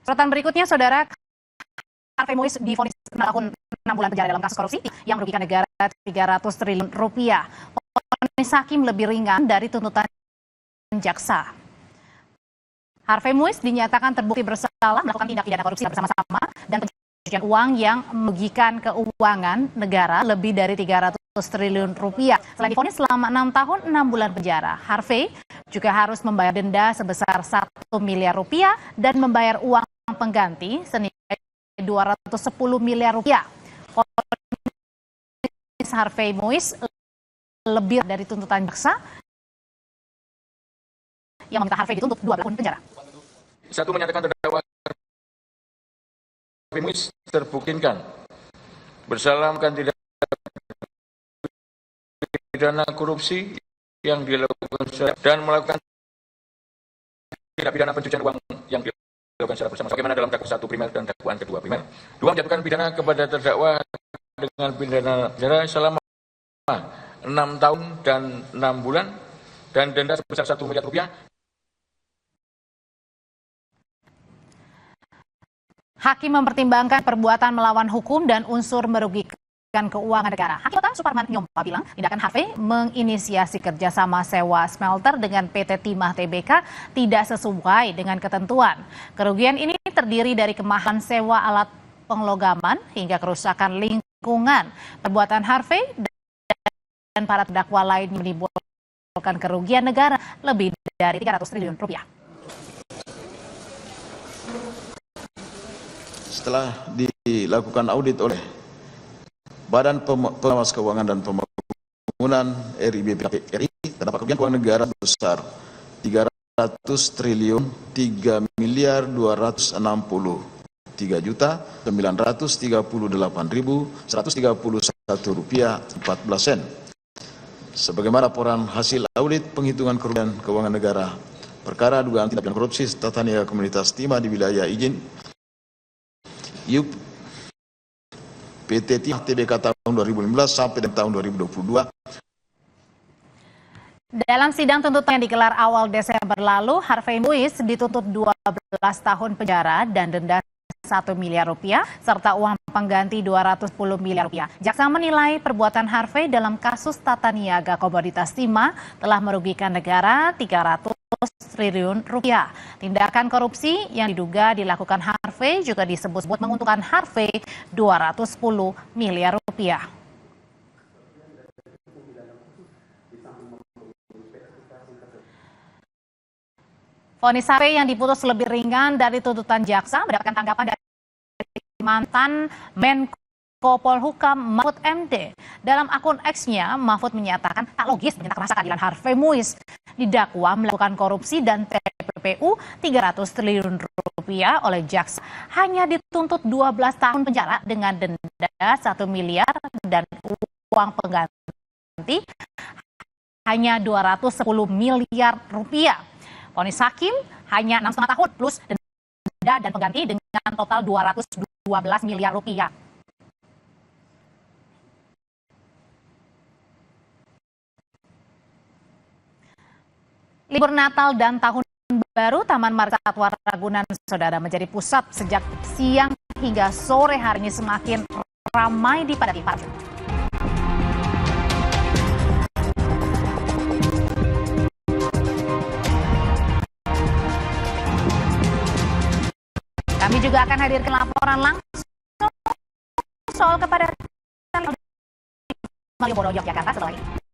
Sorotan berikutnya, Saudara, Harvey Mois divonis 6 tahun 6 bulan penjara dalam kasus korupsi yang merugikan negara 300 triliun rupiah. Vonis hakim lebih ringan dari tuntutan jaksa. Harvey Mois dinyatakan terbukti bersalah melakukan tindak pidana korupsi bersama-sama dan pencucian uang yang merugikan keuangan negara lebih dari 300 triliun rupiah. Selain divonis selama 6 tahun 6 bulan penjara, Harvey juga harus membayar denda sebesar 1 miliar rupiah dan membayar uang pengganti senilai 210 miliar rupiah. Vonis Harvey Mois lebih dari tuntutan jaksa yang meminta Harvey dituntut 2 tahun penjara. Satu, menyatakan terdakwa Harvey Mois terbuktikan bersalah melakukan tindak pidana korupsi yang dilakukan dan melakukan tindak pidana pencucian uang yang dilakukan secara bersama bagaimana dalam dakwaan 1 primer dan dakwaan kedua primer. 2, menjatuhkan pidana kepada terdakwa dengan pidana penjara selama 6 tahun dan 6 bulan dan denda sebesar 1 miliar rupiah. Hakim mempertimbangkan perbuatan melawan hukum dan unsur merugikan keuangan negara. Hakim Kota Suparman Nyompa bilang tindakan Harvey menginisiasi kerjasama sewa smelter dengan PT Timah Tbk tidak sesuai dengan ketentuan. Kerugian ini terdiri dari kemahalan sewa alat penglogaman hingga kerusakan lingkungan. Perbuatan Harvey dan para terdakwa lain menimbulkan kerugian negara lebih dari 300 triliun rupiah. Setelah dilakukan audit oleh Badan Pengawas Keuangan dan Pembangunan RI terdapat kerugian keuangan negara besar 300 triliun 3 miliar 263 juta 938.131 rupiah 14 sen. Sebagaimana laporan hasil audit penghitungan kerugian keuangan negara perkara dugaan tindak pidana korupsi tata niaga komunitas timah di wilayah izin PT Timah Tbk tahun 2015 sampai dengan tahun 2022. Dalam sidang tuntutan yang digelar awal Desember lalu, Harvey Mois dituntut 12 tahun penjara dan denda 1 miliar rupiah serta uang pengganti 210 miliar rupiah. Jaksa menilai perbuatan Harvey dalam kasus tata niaga komoditas timah telah merugikan negara 300 triliun rupiah. Tindakan korupsi yang diduga dilakukan Harvey juga disebut-sebut menguntungkan Harvey 210 miliar rupiah. Vonis Harvey yang diputus lebih ringan dari tuntutan jaksa mendapatkan tanggapan dari mantan Menko Polhukam Mahfud MD. Dalam akun X-nya, Mahfud menyatakan tak logis menyatakan rasa keadilan Harvey Mois didakwa melakukan korupsi dan TPPU 300 triliun rupiah oleh jaksa hanya dituntut 12 tahun penjara dengan denda 1 miliar dan uang pengganti hanya 210 miliar rupiah. Vonis hakim hanya 6,5 tahun plus denda dan pengganti dengan total 212 miliar rupiah. Libur Natal dan Tahun Baru Taman Marga Satwa Ragunan, Saudara, menjadi pusat sejak siang hingga sore hari ini semakin ramai dipadati pengunjung. Kami juga akan hadirkan laporan langsung soal kepadatan Malioboro, Yogyakarta setelah ini.